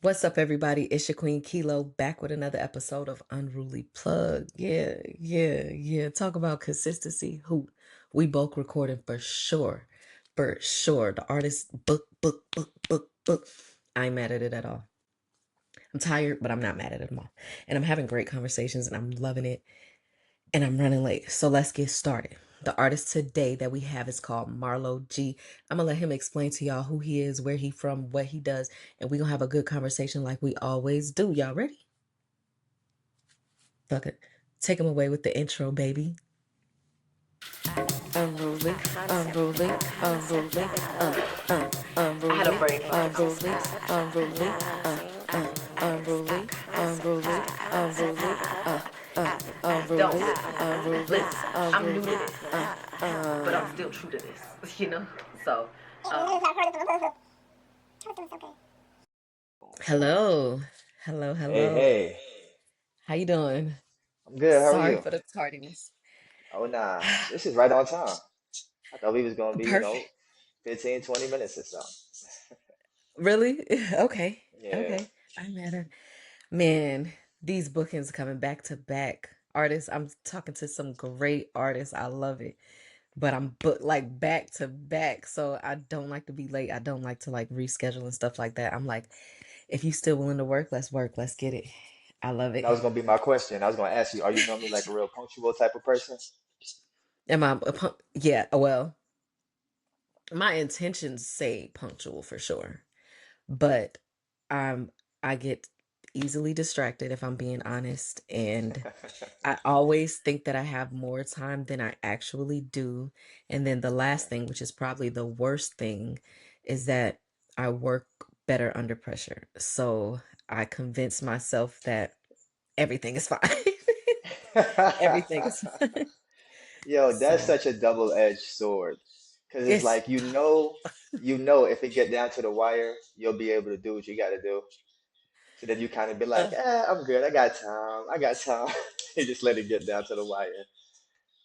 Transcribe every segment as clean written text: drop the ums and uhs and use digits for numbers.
What's up, everybody? It's your Queen Kilo back with another episode of Unruly Plug. Yeah, yeah, yeah. Talk about consistency. Who we both recording for sure. For sure. The artist book. I ain't mad at it at all. I'm tired, but I'm not mad at it at all. And I'm having great conversations and I'm loving it. And I'm running late. So let's get started. The artist today that we have is called Marlo G. I'm gonna let him explain to y'all who he is, where he from, what he does, and we're gonna have a good conversation like we always do. Y'all ready? Fuck it. Take him away with the intro, baby. Unruly, unruly, unruly, I had a unruly, brain unruly, unruly, unruly, unruly, unruly, don't unruly, unruly, listen. I'm new to unruly, this, but I'm still true to this. So um, Hello, hello, Hey, hello. hey, How you doing? I'm good. How are Sorry you? for the tardiness. Oh, nah, this is right on time. I thought we was gonna be, Perfect. 15, 20 minutes or so. Really? Okay. Yeah, Okay. I'm at it. Man, these bookings coming back to back. Artists, I'm talking to some great artists. I love it. But I'm booked like back to back. So I don't like to be late. I don't like to like reschedule and stuff like that. I'm like, if you still willing to work, let's work. Let's get it. I love it. that was gonna be my question. I was gonna ask you, are you normally like a real punctual type of person? Am I a yeah, well, my intentions say punctual for sure. But um I get easily distracted if I'm being honest, and I always think that I have more time than I actually do. And then the last thing, which is probably the worst thing, is that I work better under pressure. So I convince myself that everything is fine. Everything is fine. Yo, that's So such a double-edged sword. Because it's it's like if it get down to the wire, you'll be able to do what you gotta do. So then you kind of be like, uh, I'm good. I got time. I got time. You just let it get down to the wire,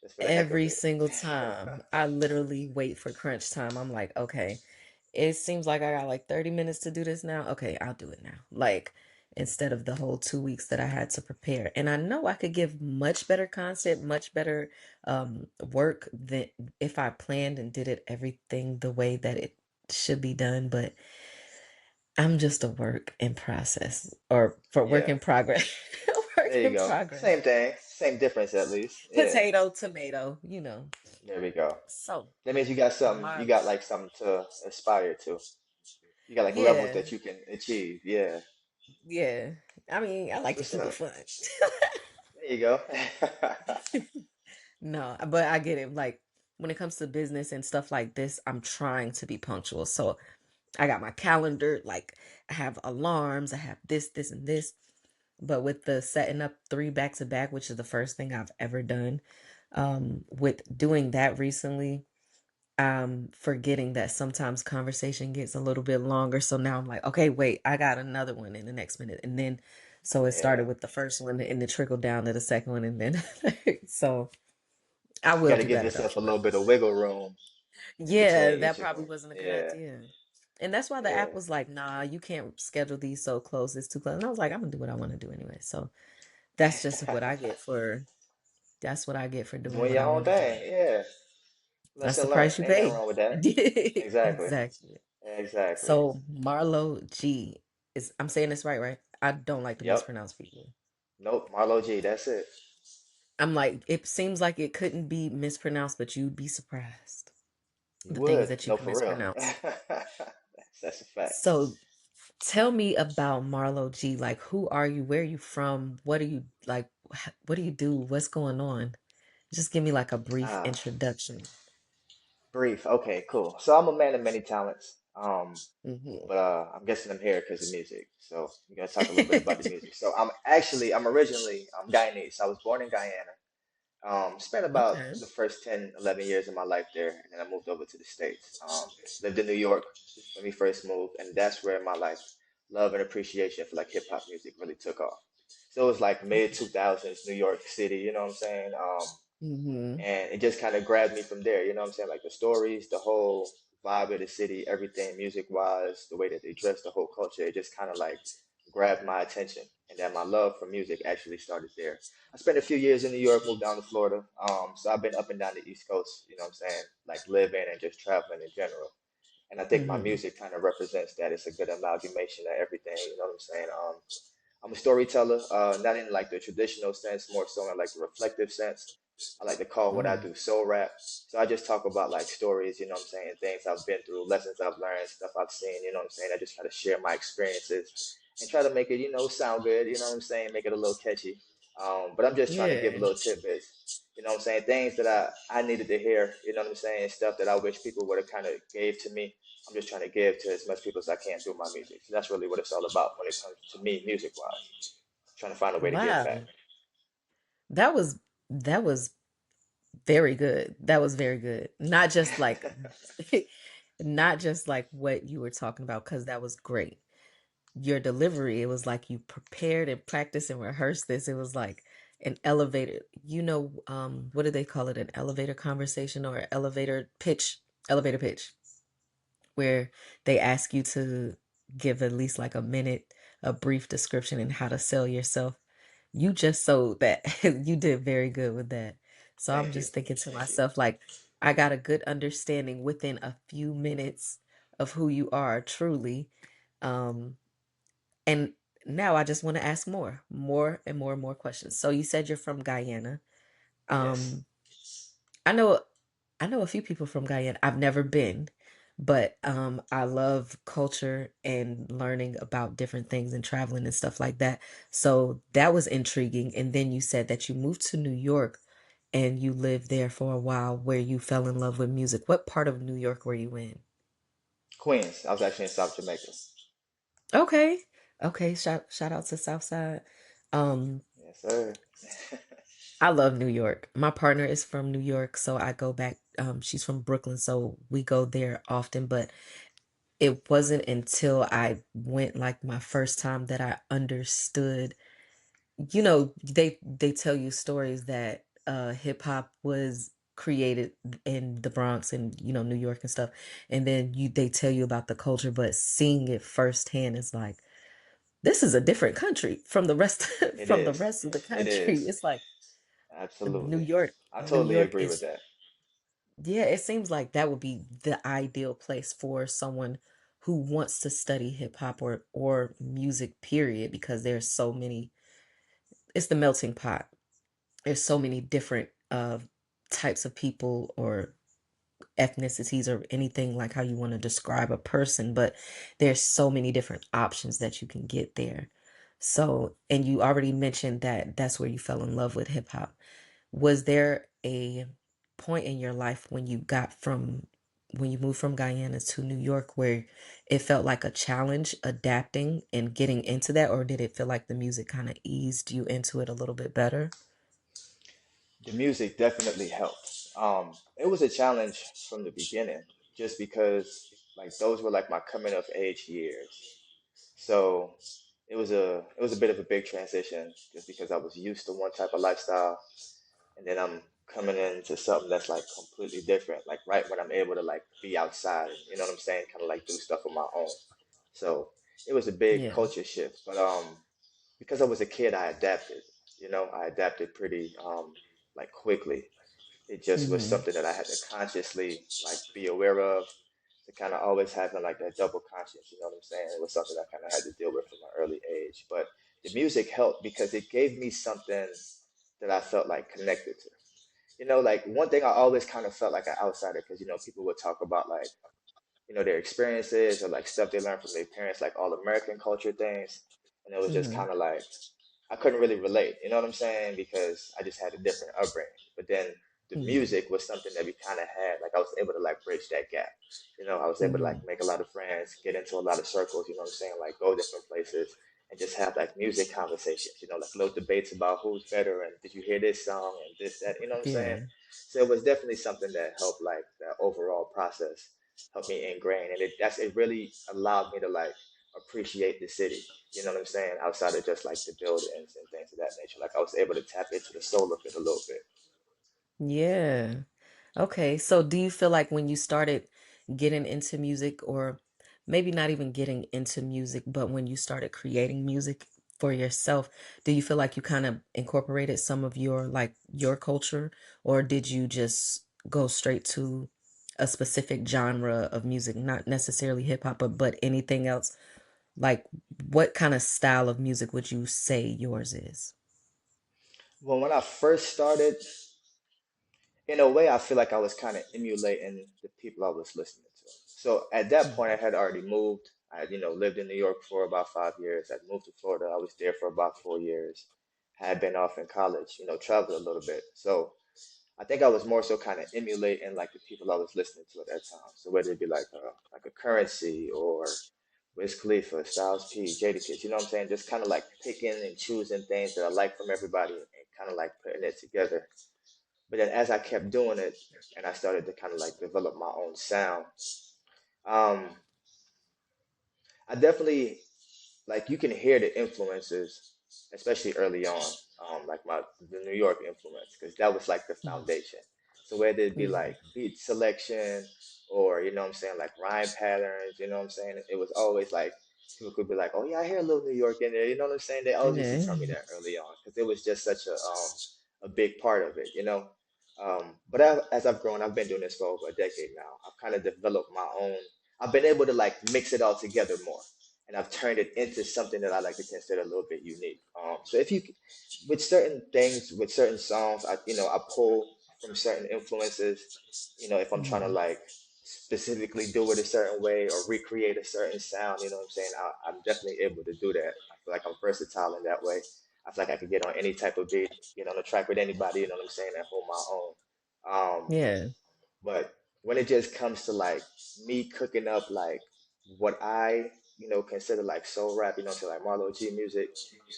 just for the heck of every it. single time. I literally wait for crunch time. I'm like, okay, it seems like I got like 30 minutes to do this now. Okay, I'll do it now. Like, instead of the whole 2 weeks that I had to prepare. And I know I could give much better content, much better work than if I planned and did it everything the way that it should be done. But I'm just a work in process or for work Yeah. in progress. Work There you in go. progress. Same thing. Same difference at least. Yeah. Potato, tomato. There we go. So, That means you got something, you my, got like something to aspire to. You got like levels yeah, that you can achieve. Yeah. yeah. I mean, I That's like to what's keep it up. fun. There you go. No, but I get it. Like when it comes to business and stuff like this, I'm trying to be punctual. So I got my calendar, like I have alarms, I have this, and this. But with the setting up three back to back, which is the first thing I've ever done, with doing that recently, I'm forgetting that sometimes conversation gets a little bit longer. So now I'm like, okay, wait, I got another one in the next minute. And then so it Yeah. started with the first one and it trickled down to the second one and then so I You will got to do give better though. yourself a little bit of wiggle room in Yeah, between that each of probably them. wasn't a good Yeah. idea. And that's why the app Yeah. was like, nah, you can't schedule these so close. It's too close. And I was like, I'm gonna do what I want to do anyway. So that's just what I get for that's what I get for doing Doing what your I own want to do. thing. Yeah. That's the Lesson learned. price you Ain't nothing pay. wrong with that. Exactly. Exactly. Exactly. So Marlo G is I'm saying this right, right? I don't like to Yep. mispronounce people. Nope. Marlo G. That's it. I'm like, it seems like it couldn't be mispronounced, but you'd be surprised You the things would. that you No, can for real. mispronounce. That's a fact. So tell me about Marlo G. Like, who are you? Where are you from? What do you like? What do you do? What's going on? Just give me like a brief Ah, introduction. brief. Okay, cool. So I'm a man of many talents. Hmm. But I'm guessing I'm here because of music. So we're gonna talk a little bit about the music. So I'm originally Guyanese. I was born in Guyana. Spent about Okay. the first 10, 11 years of my life there, and then I moved over to the States. Lived in New York when we first moved, and that's where my like love and appreciation for like hip hop music really took off. So it was like mid Okay. 2000s New York City, you know what I'm saying? Hmm. And it just kind of grabbed me from there. You know what I'm saying? Like the stories, the whole vibe of the city, everything music wise, the way that they dress, the whole culture. It just kind of like grabbed my attention, and that my love for music actually started there. I spent a few years in New York, moved down to Florida. So I've been up and down the East Coast, you know what I'm saying, like living and just traveling in general. And I think my Mm-hmm. music kind of represents that. It's a good amalgamation of everything, you know what I'm saying? I'm a storyteller, not in like the traditional sense, more so in like the reflective sense. I like to call what I Mm. do soul rap. So I just talk about like stories, you know what I'm saying, things I've been through, lessons I've learned, stuff I've seen, you know what I'm saying. I just try to share my experiences and try to make it, sound good, you know what I'm saying, make it a little catchy. But I'm just trying to give Yeah. little tidbits, you know what I'm saying, things that I needed to hear, you know what I'm saying, stuff that I wish people would have kind of gave to me. I'm just trying to give to as much people as I can through my music. So that's really what it's all about when it comes to me, music wise. Trying to find a way to give back. Wow. That was that was very good. That was very good. Not just like not just like what you were talking about, because that was great. Your delivery, it was like you prepared and practiced and rehearsed this. It was like an elevator, what do they call it? An elevator conversation or elevator pitch? Elevator pitch, where they ask you to give at least like a minute, a brief description and how to sell yourself. You just sold that. You did very good with that. So I'm Thank you. just thinking to Thank you. myself, like, I got a good understanding within a few minutes of who you are truly. Um, and now I just want to ask more and more and more questions. So you said you're from Guyana. Yes. Um, I know I know a few people from Guyana. I've never been, but I love culture and learning about different things and traveling and stuff like that. So that was intriguing. And then you said that you moved to New York and you lived there for a while where you fell in love with music. What part of New York were you in? Queens. I was actually in South Jamaica. Okay. Okay, shout out to Southside. Um Yes, sir. I love New York. My partner is from New York, so I go back. She's from Brooklyn, so we go there often. But it wasn't until I went like my first time that I understood. They tell you stories that hip hop was created in the Bronx and New York and stuff, and then they tell you about the culture, but seeing it firsthand is like this is a different country from the rest It from the is. rest of the It country. is. It's like New Absolutely. York. I New totally York agree with is that. Yeah, it seems like that would be the ideal place for someone who wants to study hip hop or music, period, because there's so many, it's the melting pot. There's so many different types of people or ethnicities or anything like how you want to describe a person, but there's so many different options that you can get there. So, and you already mentioned that that's where you fell in love with hip hop. Was there a point in your life when you moved from Guyana to New York where it felt like a challenge adapting and getting into that, or did it feel like the music kind of eased you into it a little bit better? The music definitely helped. It was a challenge from the beginning, just because like those were like my coming of age years. So it was a bit of a big transition, just because I was used to one type of lifestyle, and then I'm coming into something that's like completely different. Like right when I'm able to like be outside, and you know what I'm saying, kind of like do stuff on my own. So it was a big Yeah. culture shift. But because I was a kid, I adapted. I adapted pretty like quickly. It just was Hmm. something that I had to consciously like be aware of, to kind of always having like that double conscience. You know what I'm saying? It was something I kind of had to deal with from an early age. But the music helped because it gave me something that I felt like connected to. Like one thing I always kind of felt like an outsider, because people would talk about like their experiences or like stuff they learned from their parents, like all American culture things, and it was just Hmm. kind of like I couldn't really relate. You know what I'm saying? Because I just had a different upbringing. But then the Yeah. music was something that we kind of had. Like I was able to like bridge that gap. I was able to Hmm. like make a lot of friends, get into a lot of circles. You know what I'm saying? Like go different places and just have like music conversations. Like little debates about who's better and did you hear this song and this that. You know what I'm saying? Yeah. So it was definitely something that helped like that overall process, helped me ingrain, and it really allowed me to like appreciate the city. You know what I'm saying? Outside of just like the buildings and things of that nature. Like I was able to tap into the soul of it a little bit. Yeah. Okay. So do you feel like when you started getting into music or maybe not even getting into music, but when you started creating music for yourself, do you feel like you kind of incorporated some of your like your culture, or did you just go straight to a specific genre of music, not necessarily hip hop, but anything else? Like, what kind of style of music would you say yours is? Well, when I first started, in a way, I feel like I was kind of emulating the people I was listening to. So at that point, I had already moved. I had, lived in New York for about 5 years. I'd moved to Florida. I was there for about 4 years. Had been off in college, traveled a little bit. So I think I was more so kind of emulating like the people I was listening to at that time. So whether it be like a Currency or Wiz Khalifa, Styles P, Jadakiss, you know what I'm saying? Just kind of like picking and choosing things that I like from everybody and kind of like putting it together. But then as I kept doing it and I started to kind of like develop my own sound, um, I definitely like you can hear the influences, especially early on, like the New York influence, because that was like the foundation. So whether it be like Mm-hmm. beat selection or you know what I'm saying, like rhyme patterns, you know what I'm saying, it was always like people could be like, oh yeah, I hear a little New York in there, you know what I'm saying? They always used to Yeah. tell me that early on because it was just such a big part of it. But as I've grown, I've been doing this for over a decade now. I've kind of developed my own. I've been able to like mix it all together more and I've turned it into something that I like to consider a little bit unique. So if you, with certain things, with certain songs, I pull from certain influences. If I'm trying to Mm-hmm. like specifically do it a certain way or recreate a certain sound, you know what I'm saying? I'm definitely able to do that. I feel like I'm versatile in that way. I feel like I could get on any type of beat, get on a track with anybody, you know what I'm saying, and hold my own. Yeah. But when it just comes to like me cooking up like what I consider like soul rap, so like Marlo G music,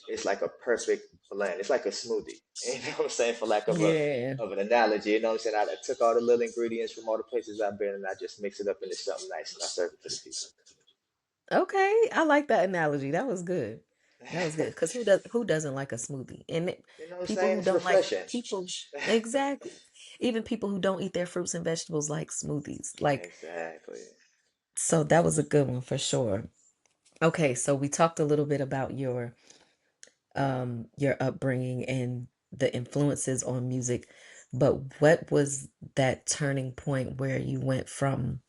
it's like a perfect blend. It's like a smoothie. You know what I'm saying? For lack of a Yeah. of an analogy, you know what I'm saying? I took all the little ingredients from all the places I've been and I just mix it up into something nice and I serve it to the people. Okay, I like that analogy. That was good. That was good. Because who doesn't like a smoothie? You know what I'm People saying? who It's don't like refreshing. people exactly. Even people who don't eat their fruits and vegetables like smoothies. Like, Exactly. so that was a good one for sure. Okay, so we talked a little bit about your upbringing and the influences on music, but what was that turning point where you went from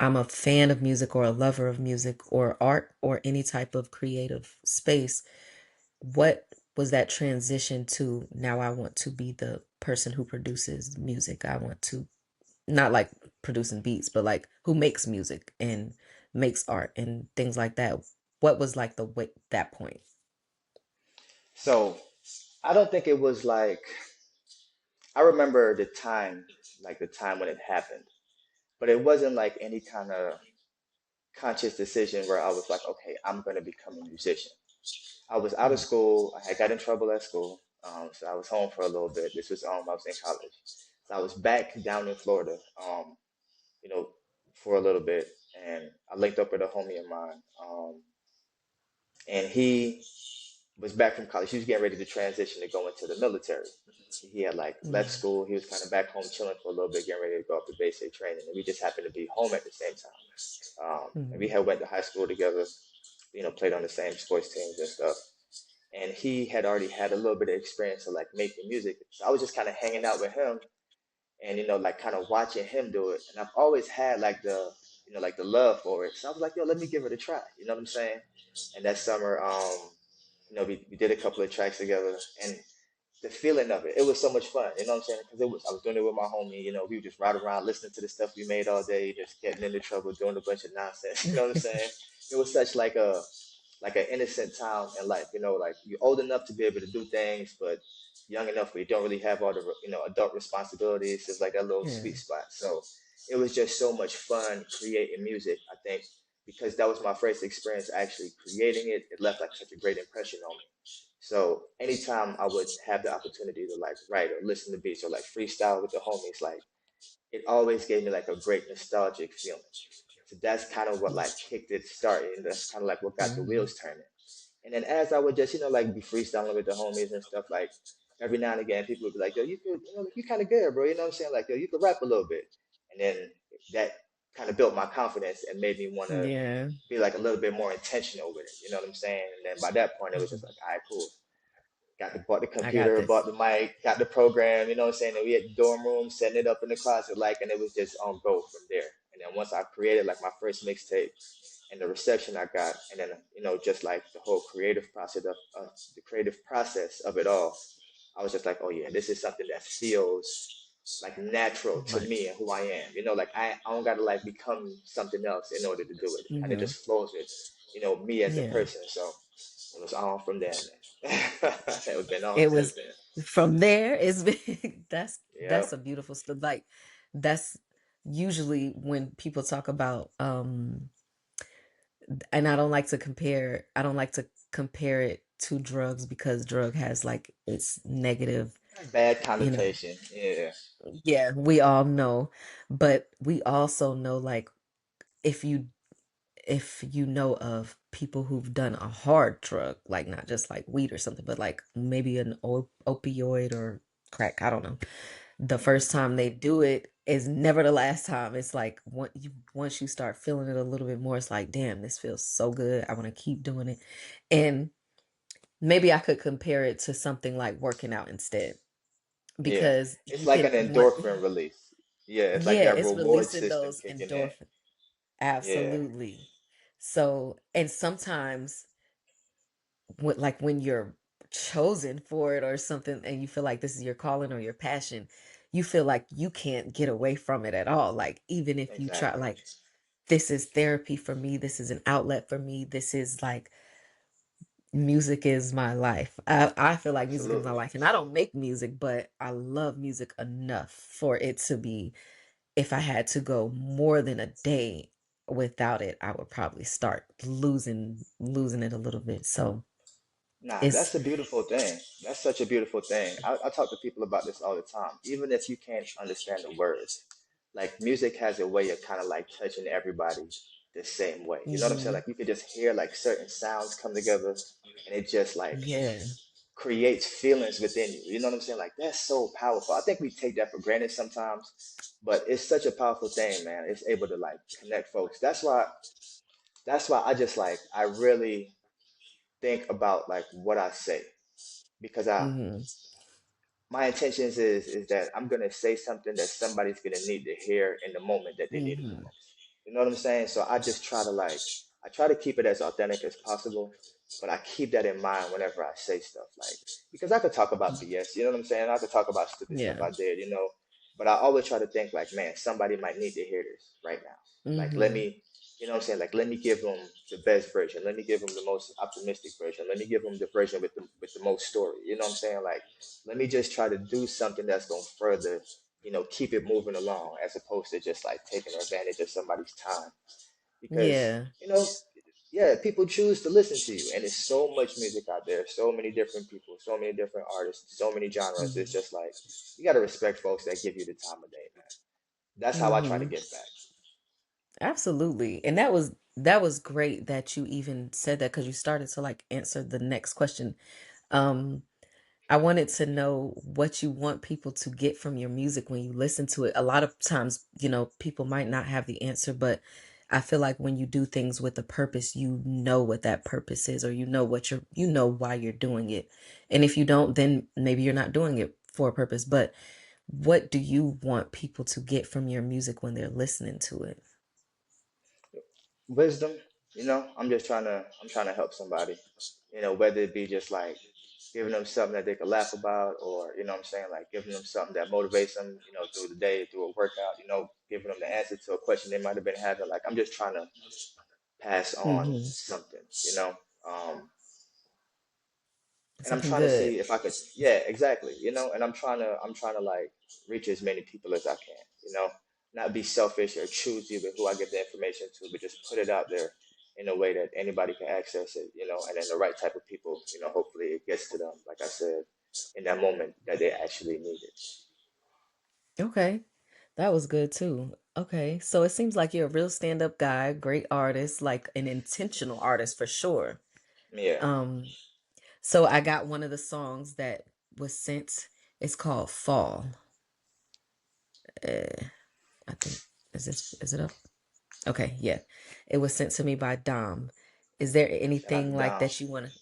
I'm a fan of music or a lover of music or art or any type of creative space? What was that transition to now I want to be the person who produces music? I want to not like producing beats, but like who makes music and makes art and things like that. What was like the way that point? So I don't think it was like I remember the time when it happened, but it wasn't like any kind of conscious decision where I was like, okay, I'm going to become a musician. I was out of Mm, school. I had got in trouble at school. So I was home for a little bit. This was I was in college. So I was back down in Florida, you know, for a little bit. And I linked up with a homie of mine. And he was back from college. He was getting ready to transition to go into the military. He had like left mm, school. He was kind of back home chilling for a little bit, getting ready to go up to basic training. And we just happened to be home at the same time. And we mm, had went to high school together, played on the same sports teams and stuff. And he had already had a little bit of experience of like making music. So I was just kind of hanging out with him and like kind of watching him do it. And I've always had like like the love for it. So I was like, yo, let me give it a try. You know what I'm saying? And that summer, we did a couple of tracks together and the feeling of it, it was so much fun. You know what I'm saying? Because I was doing it with my homie. We would just ride around listening to the stuff we made all day, just getting into trouble, doing a bunch of nonsense. You know what I'm saying? It was such like an innocent time in life. Like you're old enough to be able to do things, but young enough where you don't really have all the adult responsibilities. It's like that little yeah. sweet spot. So it was just so much fun creating music. I think because that was my first experience actually creating it, it left like such a great impression on me. So anytime I would have the opportunity to like write or listen to beats or like freestyle with the homies, like it always gave me like a great nostalgic feeling. So that's kind of what like kicked it started, and that's kind of like what got the Mm, wheels turning. And then as I would just like be freestyling with the homies and stuff, like every now and again, people would be like, "Yo, you could, like, you kind of good, bro." You know what I'm saying? Like, "Yo, you could rap a little bit." And then that kind of built my confidence and made me want to Yeah. be like a little bit more intentional with it. You know what I'm saying? And then by that point, it was just Mhm. like, all right, cool. Bought the I got computer, bought this. the mic, got the program. You know what I'm saying? And we had the dorm room, setting it up in the closet, like, and it was just on go from there. And then once I created like my first mixtape and the reception I got, and then just like the whole creative process of the creative process of it all, I was just like, oh yeah, this is something that feels like natural to Right. me and who I am. Like I don't gotta like become something else in order to do it. It kind of Hmm. just flows with, me as a Yeah. person. So it was on from there, man. It's been on It since was then. from there. It's been that's Yep. a beautiful stuff. Like that's usually when people talk about and I don't like to compare it to drugs because drug has like its negative, Bad you know. connotation. Yeah. Yeah, we all know, but we also know like if you if you know of people who've done a hard drug, like not just like weed or something, but like maybe an opioid or crack, I don't know. The Hmm. first time they do it is never the last time. It's like once you start feeling it a little bit more, it's like, damn, this feels so good. I want to keep doing it. And maybe I could compare it to something like working out instead Yeah. because It's you like can an one, endorphin release. Yeah, it's like yeah, that it's reward releasing system those kicking in. endorphins. Yeah. Absolutely. So, and sometimes like when you're chosen for it or something and you feel like this is your calling or your passion, you feel like you can't get away from it at all. Like even if you try, Exactly. like this is therapy for me, this is an outlet for me, this is like music is my life. I feel like music is my Absolutely. life and I don't make music, but I love music enough for it to be, if I had to go more than a day without it, I would probably start losing it a little bit. So Nah, it's that's a beautiful thing. That's such a beautiful thing. I talk to people about this all the time. Even if you can't understand the words, like music has a way of kind of like touching everybody the same way. You know what I'm saying? mhm, Like you could just hear like certain sounds come together and it just like yeah. creates feelings within you. You know what I'm saying? Like that's so powerful. I think we take that for granted sometimes, but it's such a powerful thing, man. It's able to like connect folks. That's why I just like I really think about like what I say because I Mhm. my intentions is that I'm gonna say something that somebody's gonna need to hear in the moment that they need it the Mhm. most. You know what I'm saying? So I just try to like I try to keep it as authentic as possible, but I keep that in mind whenever I say stuff like because I could talk about BS, you know what I'm saying? I could talk about stupid stuff Yeah. I did, but I always try to think like, man, somebody might need to hear this right now. Like let Mhm. me what I'm saying? Like let me give them the best version. Let me give them the most optimistic version. Let me give them the version with the most story. You know what I'm saying? Like let me just try to do something that's going to further, keep it moving along as opposed to just like taking advantage of somebody's time. Because, Yeah. yeah, people choose to listen to you. And there's so much music out there, so many different people, so many different artists, so many genres. It's Mhm. just like, you got to respect folks that give you the time of day, man. That's how I try to Mhm. give back. Absolutely. And that was great that you even said that because you started to like answer the next question. Um I wanted to know what you want people to get from your music when you listen to it. A lot of times, people might not have the answer, but I feel like when you do things with a purpose, you know what that purpose is, or you know why you're doing it. And if you don't, then maybe you're not doing it for a purpose. But what do you want people to get from your music when they're listening to it? Wisdom, I'm trying to help somebody, whether it be just like giving them something that they can laugh about, or what I'm saying, like giving them something that motivates them, through the day, through a workout, giving them the answer to a question they might have been having. Like I'm just trying to pass on Hmm. something. Um, and I'm Something trying to good. see if I could, yeah, exactly, and I'm trying to like reach as many people as I can, not be selfish or choosy with who I give the information to, but just put it out there in a way that anybody can access it, and then the right type of people, hopefully it gets to them, like I said, in that moment that they actually need it. Okay. That was good too. Okay. So it seems like you're a real stand-up guy, great artist, like an intentional artist for sure. Yeah. Um, so I got one of the songs that was sent. It's called Fall. Uh, I think is it up? Okay, yeah. It was sent to me by Dom. Is there Shout out to anything like Dom. that you want to?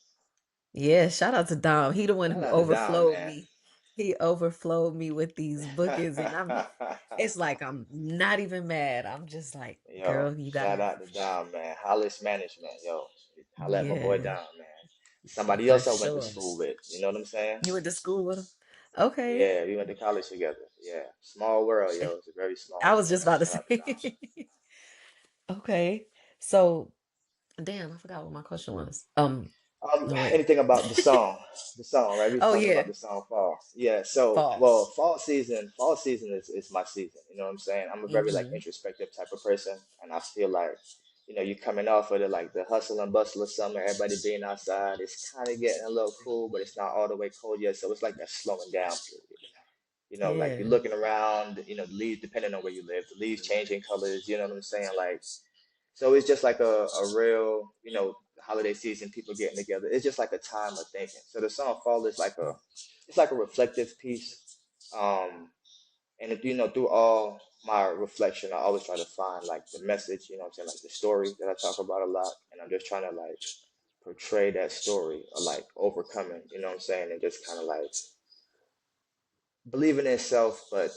Yeah, shout out to Dom. He the one Shout who out to Dom, overflowed man. me. He overflowed me with these bookings, and it's like I'm not even mad. I'm just like, Yo, girl, you shout gotta, out to Dom, man. Hollis Management, yo. Holla at my boy yeah, Dom, man. Somebody for else I went to sure. school with. You know what I'm saying? You went to school with him? Okay. Yeah, we went to college together. Yeah. Small world, yo. It's a very small I was world, just man. about to Shout out to Dom. say. Okay. So, damn, I forgot what my question was. No, wait. Anything about the song, right? We was Oh talking yeah, about the song Fall. Yeah, so fall. well, fall season is my season. You know what I'm saying? I'm a very like Mm-hmm. introspective type of person, and I feel like, you coming off of the hustle and bustle of summer, everybody being outside. It's kind of getting a little cool, but it's not all the way cold yet. So it's like that slowing down period. Like you're Yeah. looking around. The leaves, depending on where you live, the leaves changing colors. You know what I'm saying? Like so it's just like a real, holiday season, people getting together. It's just like a time of thinking. So the song Fall is like it's like a reflective piece. Um, and through all my reflection, I always try to find like the message, what I'm saying, like the story that I talk about a lot. And I'm just trying to like portray that story of like overcoming, what I'm saying, and just kind of like believing in self, but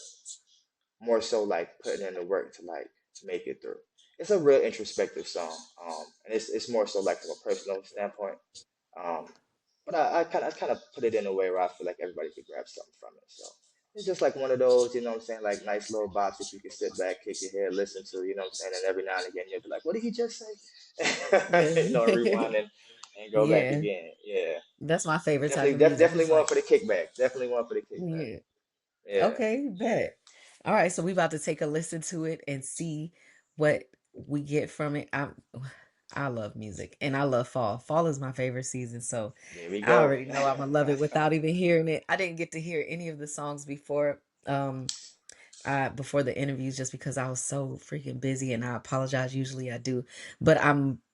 more so like putting in the work to like make it through. It's a real introspective song, and it's more so like from a personal standpoint. Um, but I kind of put it in a way where I feel like everybody could grab something from it. So it's just like one of those, what I'm saying, like nice little bops that you can sit back, kick your head, listen to, what I'm saying, and every now and again you'll be like, what did he just say? Yeah. Rewind and go back Yeah. again. Yeah, That's my favorite type definitely, of music. definitely It's one like, for the kickback. Definitely one for the kickback. yeah. Yeah, Okay, bet. All right, so we about to take a listen to it and see what we get from it. I love music and I love fall. Fall is my favorite season, so there we I go. already know I'm gonna love it without even hearing it. I didn't get to hear any of the songs before the interviews just because I was so freaking busy, and I apologize. Usually I do, but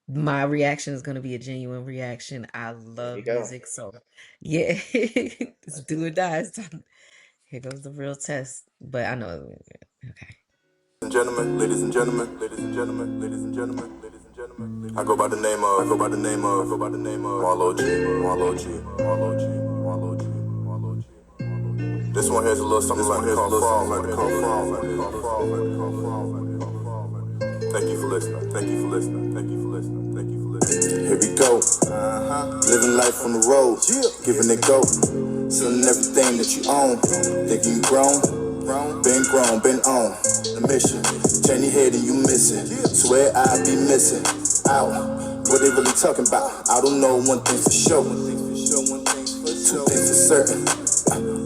my reaction is gonna be a genuine reaction. I There we love go. music, so yeah, it's Let's do go. or die. Here goes the real test. But I know. Okay. And gentlemen, ladies and gentlemen, ladies and gentlemen, ladies and gentlemen, ladies and gentlemen. I go by the name of Marlo G, Marlo G, Marlo G, Marlo G, Marlo G, Marlo G. This one here's a little something like a fall. Thank you for listening. Thank you for listening. Thank you for listening. Thank you for listening. Here we go. Living life on the road, giving it go. Selling everything that you own. Thinking you grown, been on the mission. Turn your head and you missing. Swear I be missing out. What they really talking about? I don't know. One thing for sure. Two things for certain.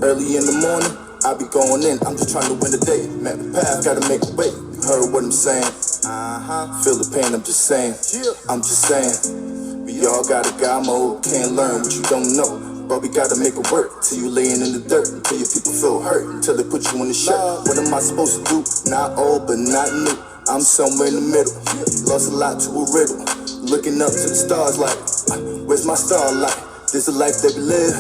Early in the morning, I be going in. I'm just trying to win the day. Map the path, gotta make a way. You heard what I'm saying? Feel the pain. I'm just saying. I'm just saying. We all got a God mode. Can't learn what you don't know. But we gotta make it work till you laying in the dirt, until your people feel hurt, until they put you in the shirt. What am I supposed to do? Not old, but not new. I'm somewhere in the middle. Lost a lot to a riddle. Looking up to the stars like, where's my starlight? This is the life that we live.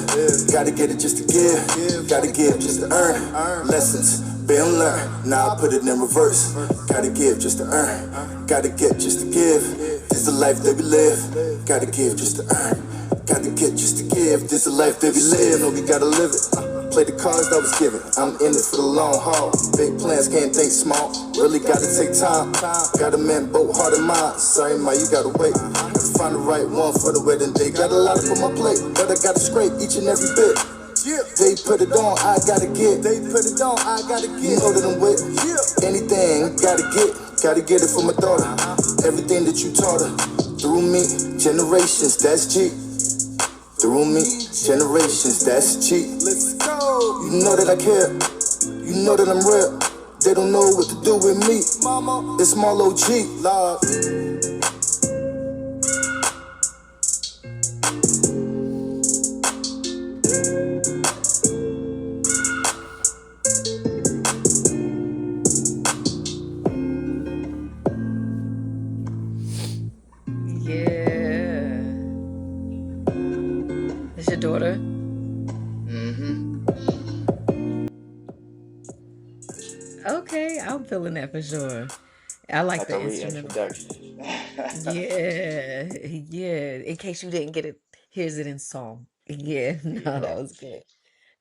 Gotta get it just to give. Gotta give just to earn. Lessons been learned. Now I put it in reverse. Gotta give just to earn. Gotta get just to give. This is the life that we live. Gotta give just to earn. Gotta get just to give. This is the life that we live. No, we gotta live it. Play the cards that was given. I'm in it for the long haul. Big plans, can't think small. Really gotta take time. Got a man both heart and mind. Sorry, ma, you gotta wait. Gotta find the right one for the wedding day. Got a lot up on my plate, but I gotta scrape each and every bit. They put it on, I gotta get. They put it on, I gotta get. You know that I'm with anything, gotta get. Gotta get it for my daughter. Everything that you taught her. Through me, generations, that's G. Through me, generations, that's cheap. Let's go. You know that I care. You know that I'm real. They don't know what to do with me. Mama, it's Marlo G. Love. Yeah. Is your daughter? Mm-hmm. Okay, I'm feeling that for sure. I It's like like a the instrumental reintroduction. version. Yeah, yeah. In case you didn't get it, here's it in song. Yeah, There you no, that go. was good.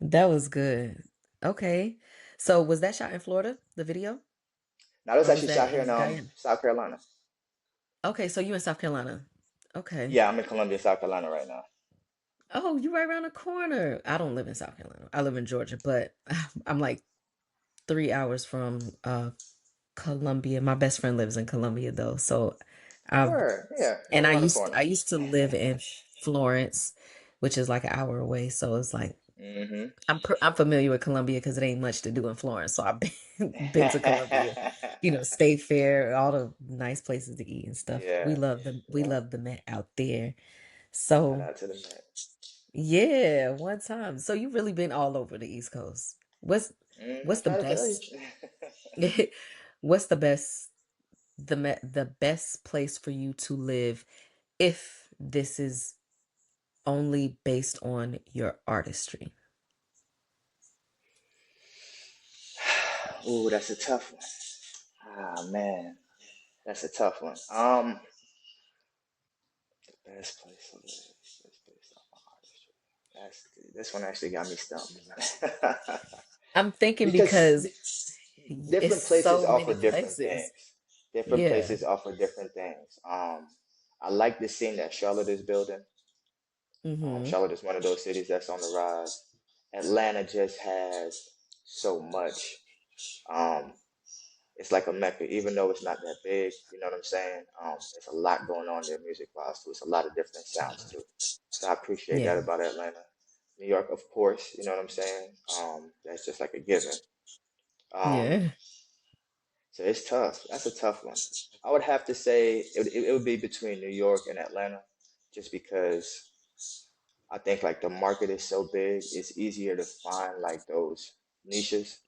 That was good. Okay. So was that shot in Florida, the video? Now this Or was actually that shot here in in Guyana? South Carolina. Okay, so you in South Carolina. Okay. Yeah, I'm in Columbia, South Carolina right now. Oh, you right around the corner. I don't live in South Carolina. I live in Georgia, but I'm like 3 hours from Columbia. My best friend lives in Columbia though. So I've Word, yeah, and right I around the used corner. I used to live in Florence, which is like an hour away. So it's like Hmm. I'm familiar with Columbia because it ain't much to do in Florence. So I've been to Columbia, State Fair, all the nice places to eat and stuff. We Yeah, love them. We yeah. love the Met out there. Shout So out to the Met. yeah, one time. So you really been all over the East Coast. I What's the try to tell you. best? What's the best place for you to live if this is only based on your artistry? Ooh, that's a tough one. Ah man, that's a tough one. The best place to live is based off my artistry. That's this one actually got me stumped. I'm thinking Because because it's different places so offer many different places. things. Different Yeah. places offer different things. I like the scene that Charlotte is building. Mm-hmm. Charlotte is one of those cities that's on the rise. Atlanta just has so much. Um, it's like a mecca, even though it's not that big. You know what I'm saying? There's a lot going on there, music wise too. It's a lot of different sounds too. So I appreciate Yeah. that about Atlanta. New York, of course. You know what I'm saying? That's just like a given. Um, Yeah. so it's tough. That's a tough one. I would have to say it would be between New York and Atlanta, just because I think like the market is so big, it's easier to find like those niches.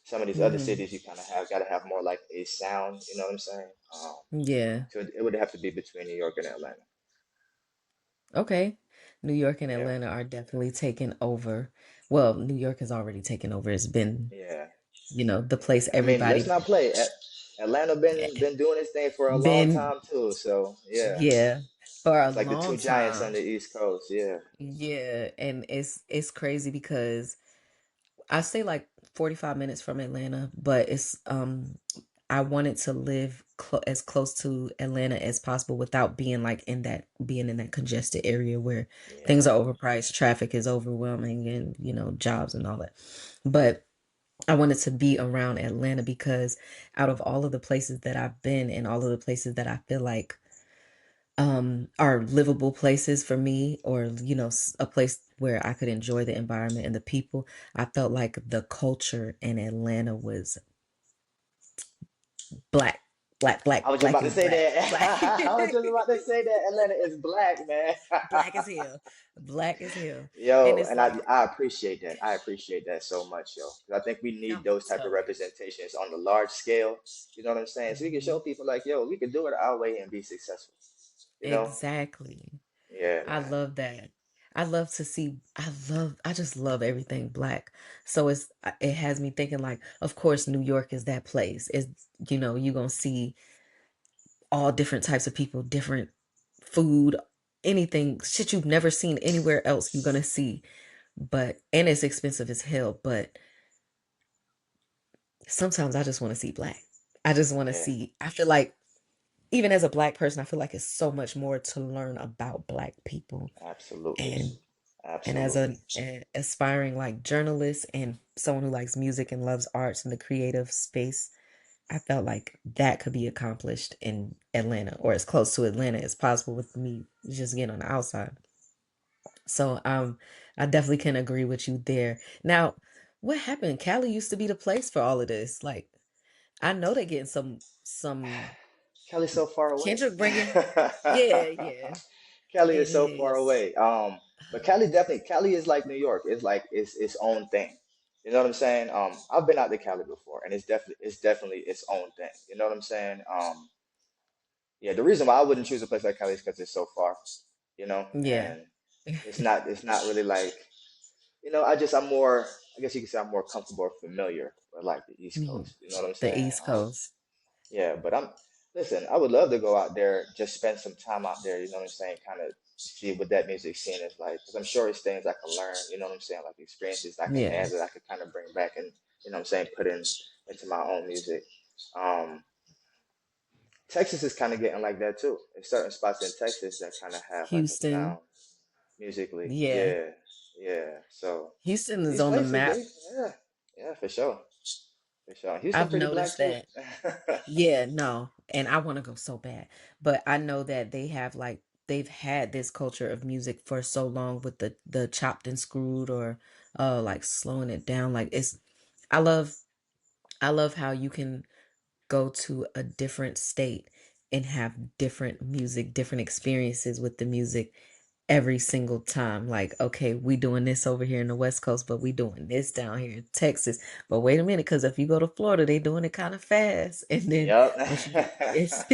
Some of these other Mm-hmm. cities you kind of have got to have more like a sound, you know what I'm saying? Yeah. So it would have to be between New York and Atlanta. Okay. New York and Yeah, Atlanta are definitely taking over. Well, New York has already taken over. It's been, yeah, the place yeah. I mean, let's everybody not play. Atlanta been doing its thing for a long been, time too. So yeah, yeah, for a it's like the two long giants on time. the East Coast. Yeah, Yeah, and it's crazy because I say like 45 minutes from Atlanta, but it's I wanted to live as close to Atlanta as possible without being in that congested area where things yeah. are overpriced, traffic is overwhelming, and jobs and all that. But I wanted to be around Atlanta because out of all of the places that I've been and all of the places that I feel like are livable places for me, or a place where I could enjoy the environment and the people, I felt like the culture in Atlanta was black, black, I black, was just about to blackity say black, black. that. I was just about to say that Atlanta is black, man. Black as hell, black as hell. And Yo, it's and like, I appreciate that. I appreciate that so much, yo. 'Cause I think we need I'm those type of telling you. representations on the large scale. You know what I'm saying? So we can show Mhm. people like, yo, we can do it our way and be successful. You know? Exactly. Yeah, I man. love that. I just love everything black. So it has me thinking like, of course, New York is that place. You're gonna see all different types of people, different food, anything, shit you've never seen anywhere else you're gonna see. And it's expensive as hell, but sometimes I just want to see black. I just want to Yeah, see, I feel like even as a black person, I feel like it's so much more to learn about black people. absolutely. And as Absolutely. an aspiring like journalist and someone who likes music and loves arts and the creative space, I felt like that could be accomplished in Atlanta or as close to Atlanta as possible with me just getting on the outside. So I definitely can agree with you there. Now, what happened? Cali used to be the place for all of this. Like I know they're getting some Cali's so far away. Kendrick bringing. Yeah, yeah, Cali it is so far is. away. But Cali is like New York. It's like its own thing. You know what I'm saying? I've been out to Cali before, and it's definitely its own thing. You know what I'm saying? Yeah, the reason why I wouldn't choose a place like Cali is because it's so far. You know, Yeah. and it's not really like I'm more. I guess you could say I'm more comfortable or familiar with like the East Mhm. Coast. You know what I'm The saying? East Coast. Yeah, but listen, I would love to go out there, just spend some time out there, you know what I'm saying? Kind of see what that music scene is like. Because I'm sure it's things I can learn, you know what I'm saying? Like experiences I can Yeah. have that I could kind of bring back and, you know what I'm saying, put into my own music. Um, Texas is kind of getting like that too. There's certain spots in Texas that kind of have like a Houston. sound musically. Yeah. Yeah, yeah. So Houston is these on the places, map. yeah, yeah, for sure. Houston I've pretty black noticed too. that. Yeah, no. And I want to go so bad. But I know that they have like they've had this culture of music for so long with the chopped and screwed or like slowing it down. Like it's I love I love how you can go to a different state and have different music, different experiences with the music every single time. Like, okay, we doing this over here in the West Coast, but we doing this down here in Texas. But wait a minute, because if you go to Florida, they doing it kind of fast. And then Yep. once you it's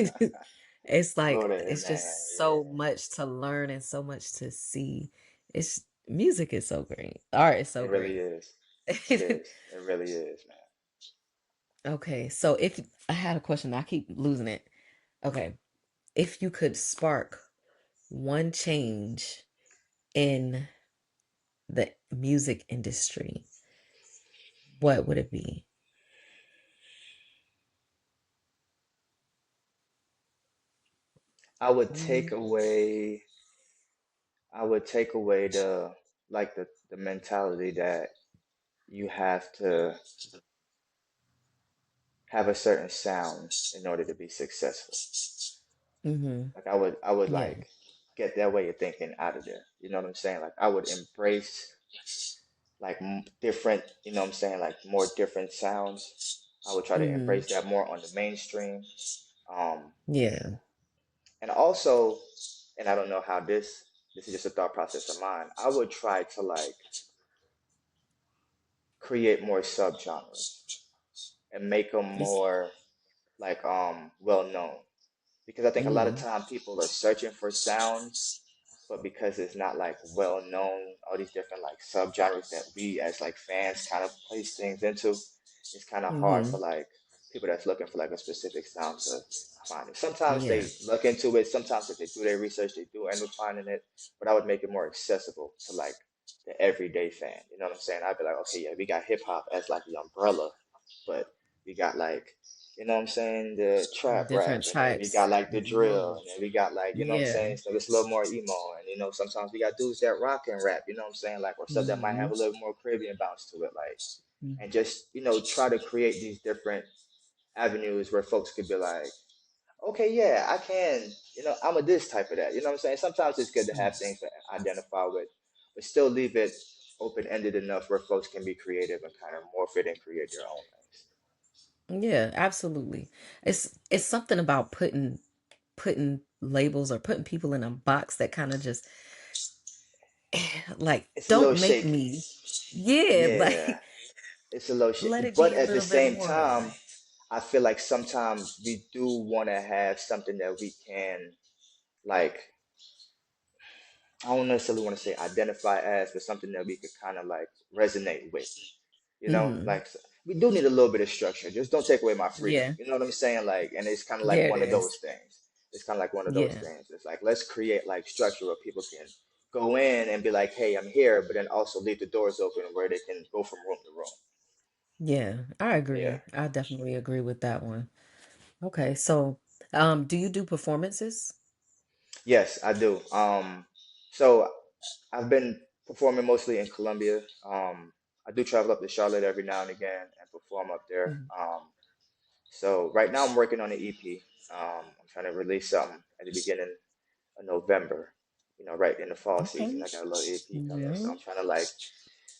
it's like Florida, it's man. just so Yeah, much to learn and so much to see. It's music is so great. Art is so it really great. is. It is. It really is, man. Okay, so if I had a question, I keep losing it. Okay, if you could spark one change in the music industry, what would it be? I would take Mm, away. I would take away the mentality that you have to have a certain sound in order to be successful. mm-hmm. Like I would Yeah. like get that way of thinking out of there. You know what I'm saying? Like I would embrace like different, you know what I'm saying, like more different sounds. I would try to Mm-hmm. embrace that more on the mainstream. Um, Yeah. and also, and I don't know how this is just a thought process of mine. I would try to like create more subgenres and make them It's more like well known because I think a lot of mm, time people are searching for sounds, but because it's not like well known, all these different like subgenres that we as like fans kind of place things into, it's kind of hard mm-hmm. for like people that's looking for like a specific sound to find it. Sometimes Yeah. they look into it, sometimes if they do their research, they do end up finding it, but I would make it more accessible to like the everyday fan. You know what I'm saying? I'd be like, okay, yeah, we got hip hop as like the umbrella, but we got like you know what I'm saying, the trap rap, Different and then we got types. like the drill, Mm, and then we got like, you know what I'm yeah. saying, so it's a little more emo, and you know, sometimes we got dudes that rock and rap, you know what I'm saying, like, or stuff that might Mm-hmm. have a little more Caribbean bounce to it, like, and just, you know, try to create these different avenues where folks could be like, okay, yeah, I can, you know, I'm a this type of that, you know what I'm saying? Sometimes it's good to have things to identify with, but still leave it open-ended enough where folks can be creative and kind of morph it and create their own things. Yeah, absolutely. It's something about putting labels or putting people in a box that kind of just like It's a little don't make shaky. me yeah, Yeah, like it's a little let shaky. it be But a at the little bit same more. time, I feel like sometimes we do want to have something that we can, like, I don't necessarily want to say identify as, but something that we could kind of like resonate with. You know, Mm-hmm. like we do need a little bit of structure. Just don't take away my freedom. Yeah. You know what I'm saying? Like, and it's kind of like There it one of those is. things. It's kind of like one of those Yeah. things. It's like let's create like structure where people can go in and be like, "Hey, I'm here," but then also leave the doors open where they can go from room to room. Yeah, I Yeah. agree. I definitely agree with that one. Okay, so do you do performances? Yes, I do. So I've been performing mostly in Colombia. I do travel up to Charlotte every now and again and perform up there. Mhm. So right now I'm working on an EP. I'm trying to release something at the beginning of November. You know, right in the fall season. Okay. I got a little EP coming, so Mhm. I'm trying to like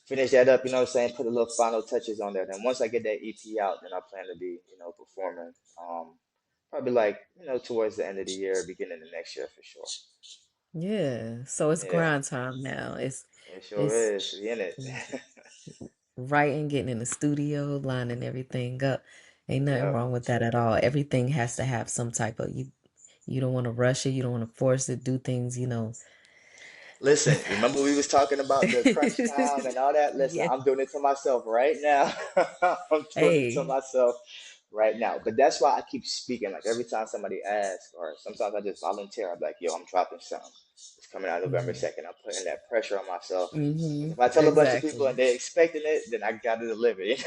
finish that up. You know what I'm saying? Put a little final touches on that. And once I get that EP out, then I plan to be, you know, performing. Probably like, you know, towards the end of the year, beginning of next year for sure. Yeah, so it's Yeah, grind time now. it sure It's is. We in it. writing, getting in the studio, lining everything up. Ain't nothing Yep. wrong with that at all. Everything has to have some type of you don't want to rush it, you don't want to force it, do things, Listen, with remember we was talking about the crunch time and all that? Listen, Yeah. I'm doing it to myself right now. I'm doing it to Hey, myself. right now. But that's why I keep speaking. Like every time somebody asks, or sometimes I just volunteer, I'm like, yo, I'm dropping something. It's coming out November Mm-hmm. 2nd. I'm putting that pressure on myself. Because Mm-hmm. if I tell a bunch of people and Exactly. they're expecting it, then I got to deliver it.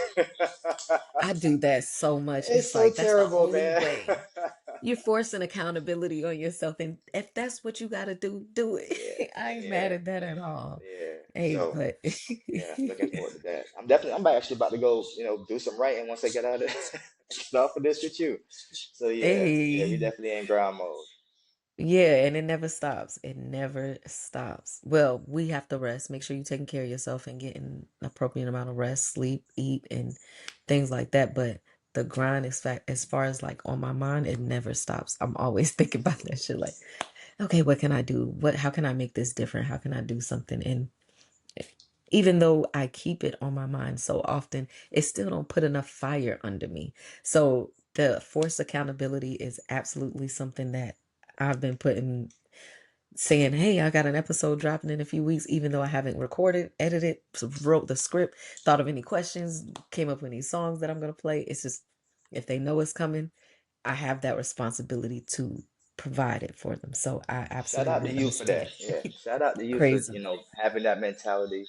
I do that so much. It's It's so like that's the terrible, only man. way. You're forcing accountability on yourself, and if that's what you got to do, do Yeah, it. I ain't mad yeah, at that at all. yeah. Hey, So but yeah, looking forward to that. I'm actually about to go, do some writing once I get out of get off of this with you. So yeah, yeah, we hey, definitely in grind mode. yeah, and it never stops. It never stops. Well, we have to rest. Make sure you're taking care of yourself and getting appropriate amount of rest, sleep, eat, and things like that. But the grind is fact as far as like on my mind, it never stops. I'm always thinking about that shit. Like, okay, what can I do? How can I make this different? How can I do something? And even though I keep it on my mind so often, it still don't put enough fire under me. So the forced accountability is absolutely something that I've been putting, saying, hey, I got an episode dropping in a few weeks, even though I haven't recorded, edited, wrote the script, thought of any questions, came up with any songs that I'm going to play. It's just, if they know it's coming, I have that responsibility to provide it for them. So I Shout out to absolutely you for understand. that. Yeah, shout out to you for Crazy. having that mentality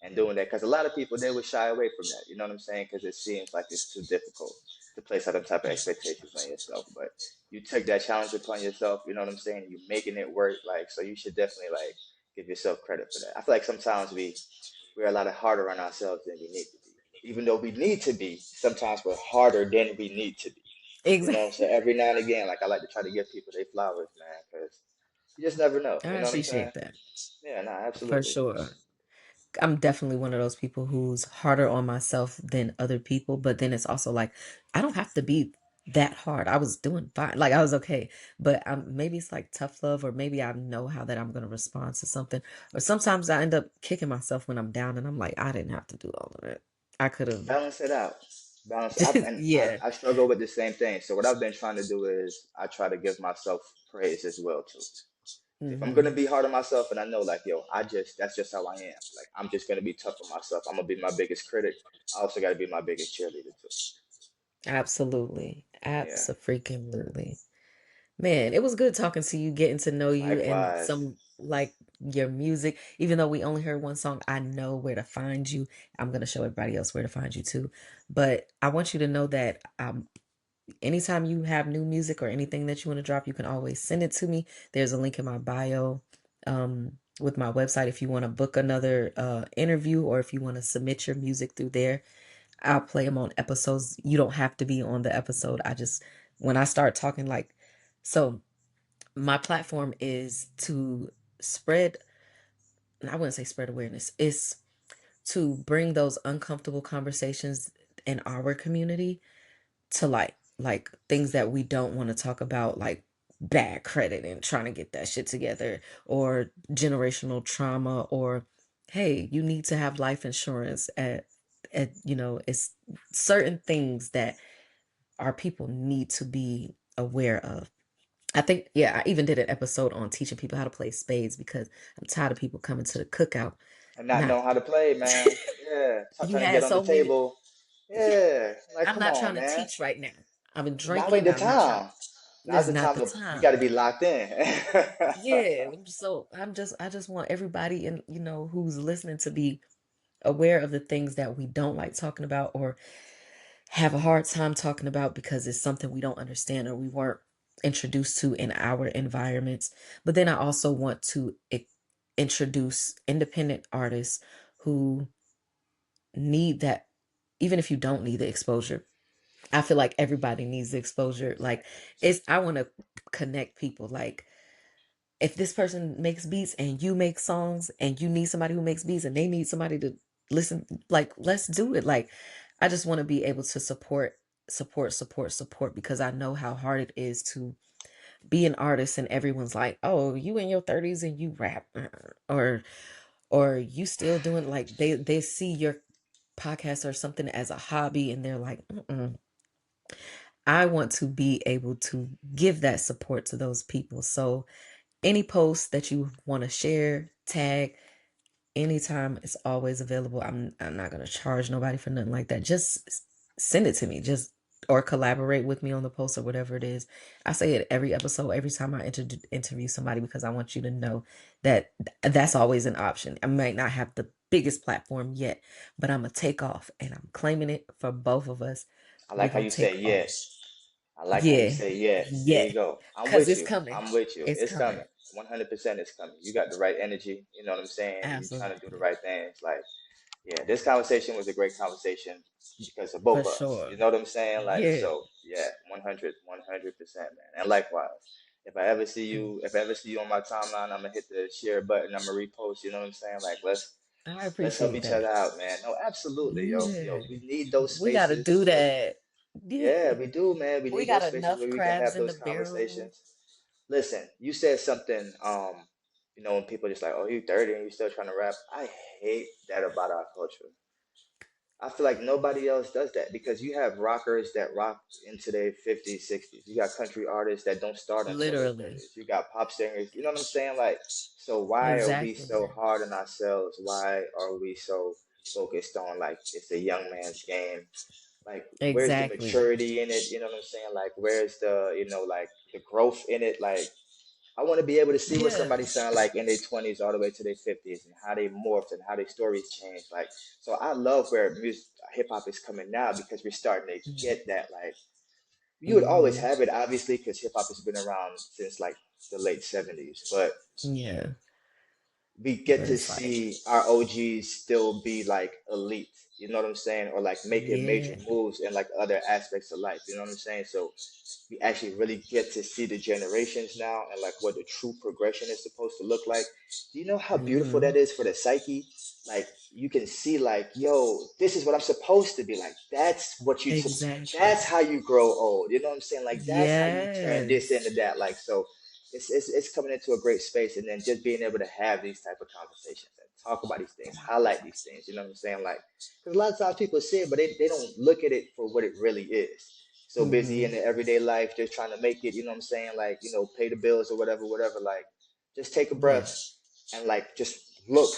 and doing that. Because a lot of people they would shy away from that. You know what I'm saying? Because it seems like it's too difficult to place other type of expectations on yourself. But you took that challenge upon yourself. You know what I'm saying? You're making it work. Like so, you should definitely like give yourself credit for that. I feel like sometimes we're a lot harder on ourselves than we need to be. Even though we need to be, sometimes we're harder than we need to be. So Exactly. every now and again, like I like to try to give people their flowers, man, because you just never know. I You know what I'm saying? appreciate that Yeah, no, for absolutely. sure. I'm definitely one of those people who's harder on myself than other people, but then it's also like I don't have to be that hard. I was doing fine. Like I was okay, but maybe it's like tough love, or maybe I know how that I'm going to respond to something. Or sometimes I end up kicking myself when I'm down and I'm like, I didn't have to do all of it. I could have. Balance it out. And Yeah. I struggle with the same thing. So what I've been trying to do is I try to give myself praise as well too. If I'm gonna Hmm. be hard on myself and I know like yo, that's just how I am. Like I'm just gonna be tough on myself. I'm gonna be my biggest critic. I also gotta be my biggest cheerleader too. Absolutely. Yeah. Absolutely. Man, it was good talking to you, getting to know you and Likewise. some like your music. Even though we only heard one song, I know where to find you. I'm gonna show everybody else where to find you too. But I want you to know that anytime you have new music or anything that you want to drop, you can always send it to me. There's a link in my bio with my website if you want to book another interview, or if you want to submit your music through there. I'll play them on episodes. You don't have to be on the episode. I just, when I start talking, like, so my platform is to spread, I wouldn't say spread awareness, it's to bring those uncomfortable conversations in our community to like things that we don't want to talk about, like bad credit and trying to get that shit together, or generational trauma, or hey, you need to have life insurance at it's certain things that our people need to be aware of. I think, yeah, I even did an episode on teaching people how to play spades, because I'm tired of people coming to the cookout And not not. knowing how to play, man. Yeah. Stop You trying to get had on the so many. table. Yeah. Like, I'm come not on, trying to man. teach right now. I've been Now ain't drinking. the I'm not trying. time. This Now's is the not time the to you gotta time. be locked in. Yeah. So I just want everybody in, who's listening to be aware of the things that we don't like talking about, or have a hard time talking about, because it's something we don't understand or we weren't introduced to in our environments. But then I also want to introduce independent artists who need that, even if you don't need the exposure. I feel like everybody needs the exposure. Like, Exactly. I want to connect people. Like, if this person makes beats and you make songs, and you need somebody who makes beats and they need somebody to listen, like, let's do it. Like, I just want to be able to support, because I know how hard it is to be an artist, and everyone's like, oh, you in your 30s and you rap, or you still doing, like, they see your podcast or something as a hobby, and they're like, mm-mm. I want to be able to give that support to those people. So any post that you want to share, tag, anytime, it's always available. I'm not gonna charge nobody for nothing like that. Just send it to me. Just or collaborate with me on the post or whatever it is. I say it every episode, every time I interview somebody, because I want you to know that that's always an option. I might not have the biggest platform yet, but I'm gonna take off and I'm claiming it for both of us. I We like how gonna you say take off. yet. I like how you Yeah, say yet. There yeah, you go. I'm cause with it's you. coming. I'm with you. It's It's coming. coming. 100% it's coming. You got the right energy. You know what I'm saying? And you're trying to do the Absolutely, right things. Like, yeah, this conversation was a great conversation because of for both of us. sure. You know what I'm saying? Like, Yeah. so yeah, 100%, man. And likewise, if I ever see you on my timeline, I'm gonna hit the share button. I'm gonna repost. You know what I'm saying? Like, I let's help appreciate each that. other out, man. No, absolutely, Yeah. yo. We need those We gotta spaces do where, that. yeah, Yeah. we do, man. We We need got those spaces enough where we can crabs have in the those barrel. conversations. Listen, you said something, when people just like, oh, you 30 and you still trying to rap. I hate that about our culture. I feel like nobody else does that because you have rockers that rock into their 50s, 60s. You got country artists that don't start until their Literally. 30s. You got pop singers. You know what I'm saying? Like, so why are we Exactly. so hard on ourselves? Why are we so focused on like it's a young man's game? Like, where's the Exactly. maturity in it? You know what I'm saying? Like, where's the, like the growth in it? Like, I want to be able to see what Yeah. somebody sound like in their 20s all the way to their 50s and how they morphed and how their stories changed. Like, so I love where music, hip hop is coming now because we're starting to get that. Like, you would always Mm-hmm. have it, obviously, because hip hop has been around since like the late 70s. But Yeah. we get But to it's like, see our OGs still be like elite. You know what I'm saying? Or like making major yeah. moves in like other aspects of life. You know what I'm saying? So we actually really get to see the generations now and like what the true progression is supposed to look like. Do you know how beautiful Mm-hmm. that is for the psyche? Like you can see like, yo, this is what I'm supposed to be like. Exactly. That's how you grow old. You know what I'm saying? Like that's how you turn this Yes. into that. Like so it's coming into a great space and then just being able to have these type of conversations and talk about these things, highlight these things, you know what I'm saying? Like because a lot of times people see it, but they don't look at it for what it really is so busy Mm-hmm. in their everyday life, just trying to make it, you know what I'm saying? Like, pay the bills or whatever, whatever. Like, just take a Yeah. breath and like just look,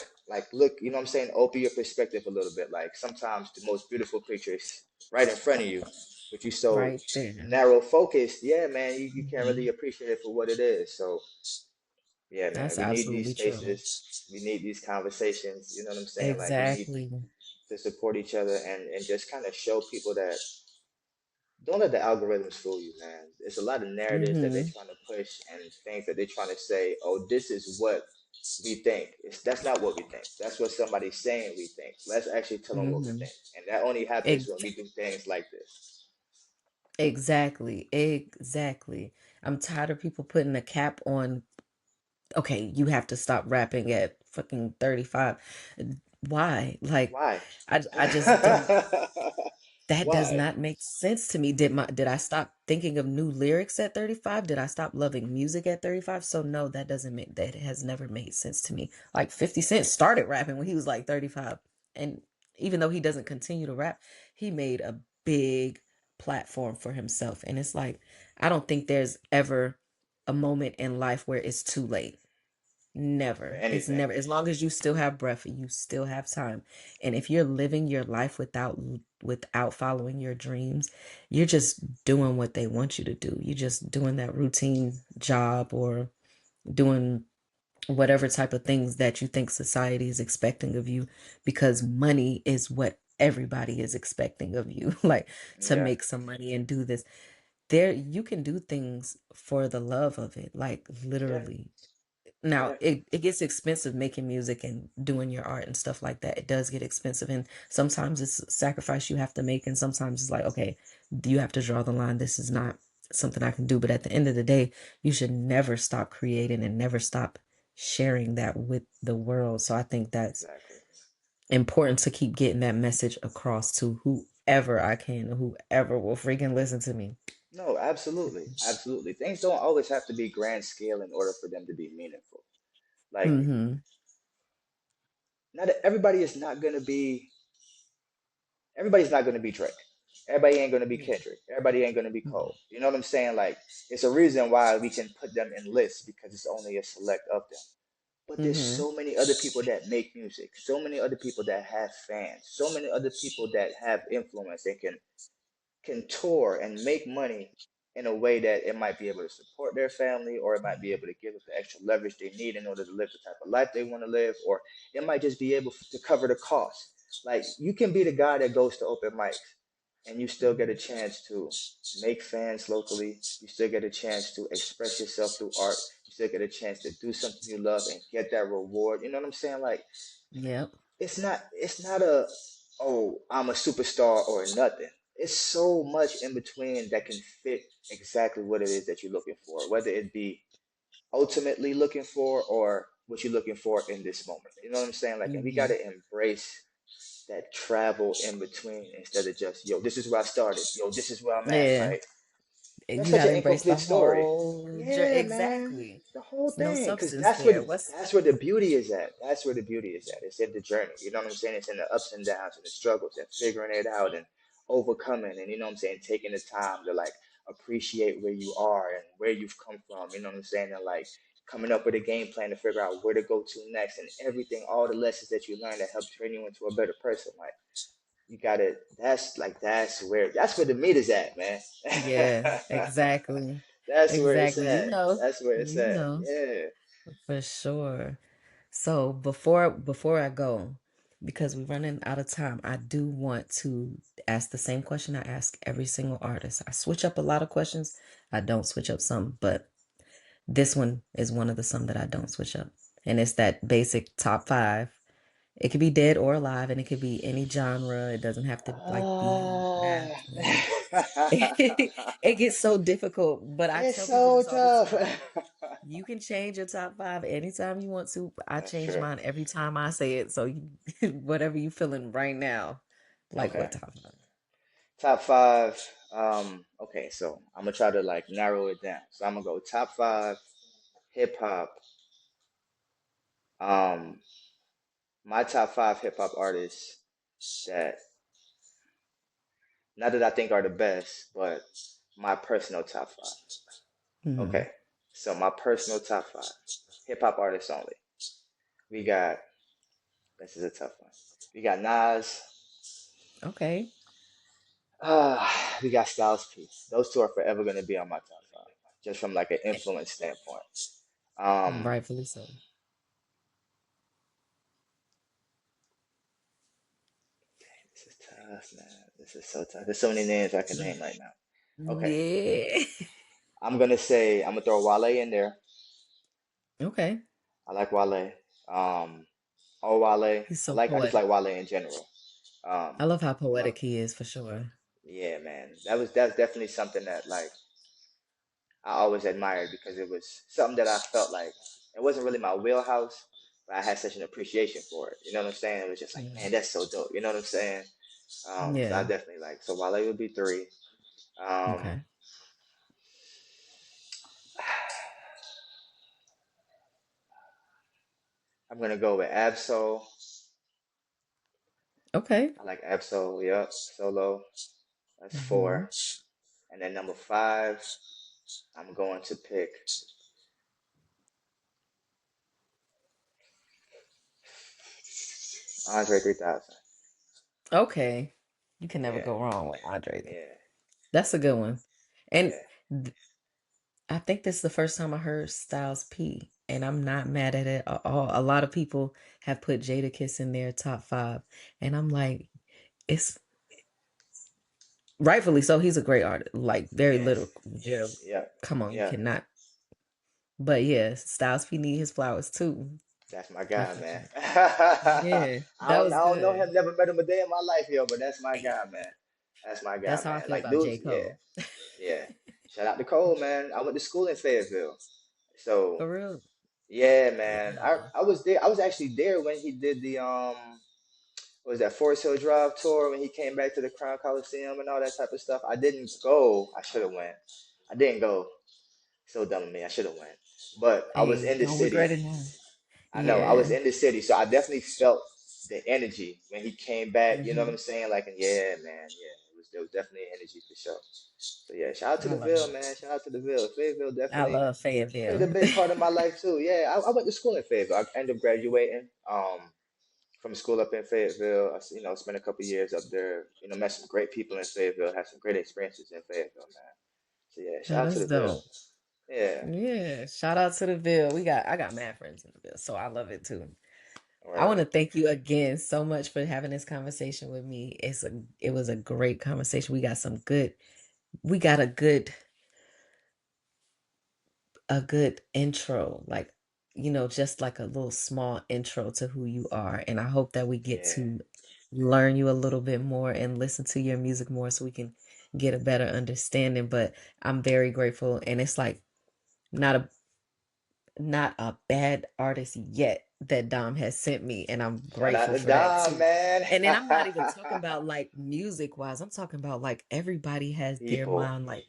you know what I'm saying? Open your perspective a little bit. Like sometimes the most beautiful picture is right in front of you, but you so Right there. narrow focused, yeah, man, you can't really Mm-hmm. appreciate it for what it is. So yeah, man, That's we need these absolutely true. spaces, we need these conversations, you know what I'm saying? Like we need Exactly. to support each other and just kind of show people that don't let the algorithms fool you, man. There's a lot of narratives that they're Mm-hmm. trying to push and things that they're trying to say, oh, this is what we think. That's not what we think. That's what somebody's saying we think. Let's actually tell them what we Mm-hmm. think. And that only happens when we do things like this. Exactly. Exactly. I'm tired of people putting a cap on, okay, you have to stop rapping at fucking 35. Why? Like, Why? I just don't, that does Why? not make sense to me. Did I stop thinking of new lyrics at 35? Did I stop loving music at 35? So no, that has never made sense to me. Like 50 Cent started rapping when he was like 35. And even though he doesn't continue to rap, he made a big platform for himself. And it's like, I don't think there's ever a moment in life where it's too late. For Never. It's anything. never. As long as you still have breath, you still have time. And if you're living your life without following your dreams, you're just doing what they want you to do. You're just doing that routine job or doing whatever type of things that you think society is expecting of you because money is what everybody is expecting of you. Like to Yeah. make some money and do this. There you can do things for the love of it. Like Yeah. literally now Yeah. it gets expensive making music and doing your art and stuff like that. It does get expensive and sometimes it's a sacrifice you have to make and sometimes it's like, okay, you have to draw the line. This is not something I can do. But at the end of the day, you should never stop creating and never stop sharing that with the world. So I think that's Exactly. important to keep getting that message across to whoever I can, whoever will freaking listen to me. No, absolutely. Absolutely. Things don't always have to be grand scale in order for them to be meaningful. Like, Mm-hmm. not everybody is not gonna be everybody's not gonna be Drake. Everybody ain't gonna be Kendrick. Everybody ain't gonna be Cole. You know what I'm saying? Like, it's a reason why we can put them in lists because it's only a select of them. But there's Mm-hmm. so many other people that make music, so many other people that have fans, so many other people that have influence and can can tour and make money in a way that it might be able to support their family, or it might be able to give them the extra leverage they need in order to live the type of life they want to live, or it might just be able to cover the cost. Like you can be the guy that goes to open mics and you still get a chance to make fans locally. You still get a chance to express yourself through art. You still get a chance to do something you love and get that reward. You know what I'm saying? Like Yep. it's not a, oh, I'm a superstar or nothing. It's so much in between that can fit exactly what it is that you're looking for, whether it be ultimately looking for or what you're looking for in this moment. You know what I'm saying? Like, and we Hmm. gotta embrace that travel in between instead of just, yo, this is where I started. Yo, this is where I'm at. Yeah. Like, And that's you such got an to embrace the incomplete story. whole Yeah, man. exactly. The whole It's no thing. Because substance there. What's that's where the beauty is at. That's where the beauty is at. It's in the journey. You know what I'm saying? It's in the ups and downs and the struggles and figuring it out and overcoming and, you know what I'm saying, taking the time to like appreciate where you are and where you've come from. You know what I'm saying? And like coming up with a game plan to figure out where to go to next and everything, all the lessons that you learn that help train you into a better person. Like you gotta, that's where the meat is at, man. yeah, exactly. That's where it's Exactly. at. That's where it's You at. know, Yeah. for sure. So before I go, because we're running out of time, I do want to ask the same question I ask every single artist. I switch up a lot of questions. I don't switch up some, but this one is one of the some that I don't switch up. And it's that basic top five. It could be dead or alive, and it could be any genre. It doesn't have to like be rap. Ah. It gets so difficult, but I It's tell people so this all the tough. time. You can change your top five anytime you want to. I That's change true. mine every time I say it. So whatever you feeling right now, like Okay. what top five? Top five. Okay, so I'm gonna try to like narrow it down. So I'm gonna go top five hip hop. Um, my top five hip hop artists that not that I think are the best, but my personal top five. Hmm. Okay, so my personal top five hip hop artists only. We got, this is a tough one. We got Nas. Okay. We got Styles P. Those two are forever gonna be on my top five, just from like an influence standpoint. Um, Rightfully so. this is tough, man. This is so tough. There's so many names I can name right now. Okay, Yeah. I'm gonna throw Wale in there. Okay. I like Wale. Um, oh Wale. He's so I just poetic. like Wale in general. I Um, love how my poetic he is for sure. Yeah, man. That's definitely something that like I always admired because it was something that I felt like it wasn't really my wheelhouse, but I had such an appreciation for it. You know what I'm saying? It was just like, man, Mhm. that's so dope. You know what I'm saying? So I Yeah. definitely like, so Wale would be three. Um, Okay. I'm gonna go with Absol. Okay. I like Absol. Yep, solo. That's Hmm. four. And then number five, I'm going to pick Andre 3000. Okay. You can never Yeah, go wrong with Andre. yeah, That's a good one. And yeah. th- I think this is the first time I heard Styles P, and I'm not mad at it at all. A lot of people have put Jada Kiss in their top five, and I'm like, it's rightfully so. He's a great artist, like very Yes. little. Yeah, Yep. come on, you Yep. cannot. But yeah, Styles P need his flowers too. That's my I guy, for man. sure. I Yeah, that was I don't know good. him, never met him a day in my life, yo, but that's my guy, man. That's my guy, That's how I man. feel Like about J. dudes, yeah, Cole. yeah. Shout out to Cole, man. I went to school in Fayetteville. So For real. yeah, Yeah. man. I was there. I was actually there when he did the what was that Forest Hill Drive tour when he came back to the Crown Coliseum and all that type of stuff. I didn't go. I should have went. I didn't go. So dumb of me. I should have went. But I was Hey, in the don't regret city. it now. I know I was Yeah. in the city, so I definitely felt the energy when he came back. You know what Hmm. I'm saying? Like, and yeah, man, yeah, there was definitely energy for sure. So yeah, shout out to I the love Ville, it. man. Shout out to the Ville. Fayetteville I definitely love played a Fayetteville. big part of my life too. Yeah, I went to school in Fayetteville. I ended up graduating from school up in Fayetteville. Spent a couple years up there. Met some great people in Fayetteville. Had some great experiences in Fayetteville, man. So yeah, No, shout out to that's the Ville. dope. Yeah, Yeah, shout out to the Ville. I got mad friends in the Ville, so I love it too. I want to word. thank you again so much for having this conversation with me. It was a great conversation. We got a good intro, like, just like a little small intro to who you are. And I hope that we get Yeah, to learn you a little bit more and listen to your music more so we can get a better understanding. But I'm very grateful, and it's like not a not a bad artist yet that Dom has sent me, and I'm shout out grateful to for that Dom, too. man. And then I'm not even talking about like music wise. I'm talking about like everybody has their People. mind like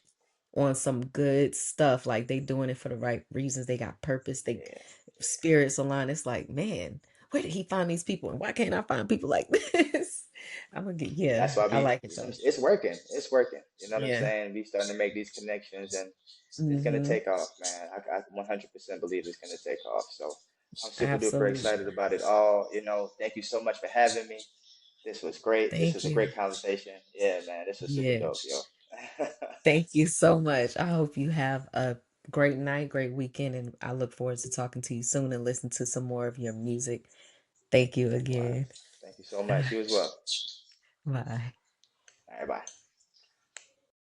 on some good stuff. Like they doing it for the right reasons. They got purpose. They Yeah, spirits aligned. It's like, man, where did he find these people? And why can't I find people like this? I'm gonna get, yeah, that's why I we. like it though. It's working. It's working. You know what I'm Yeah. saying? We starting to make these connections, and it's gonna Mm-hmm. take off, man. I 100% believe it's gonna take off. So I'm super duper Absolutely. excited about it all. Thank you so much for having me. This was great. This Thank was a you. great conversation. Yeah, man, this was super Yeah. dope, yo. Thank you so much. I hope you have a great night, great weekend, and I look forward to talking to you soon and listen to some more of your music. Thank you Likewise. again. Thank you so much. You as well. Bye. All right, bye.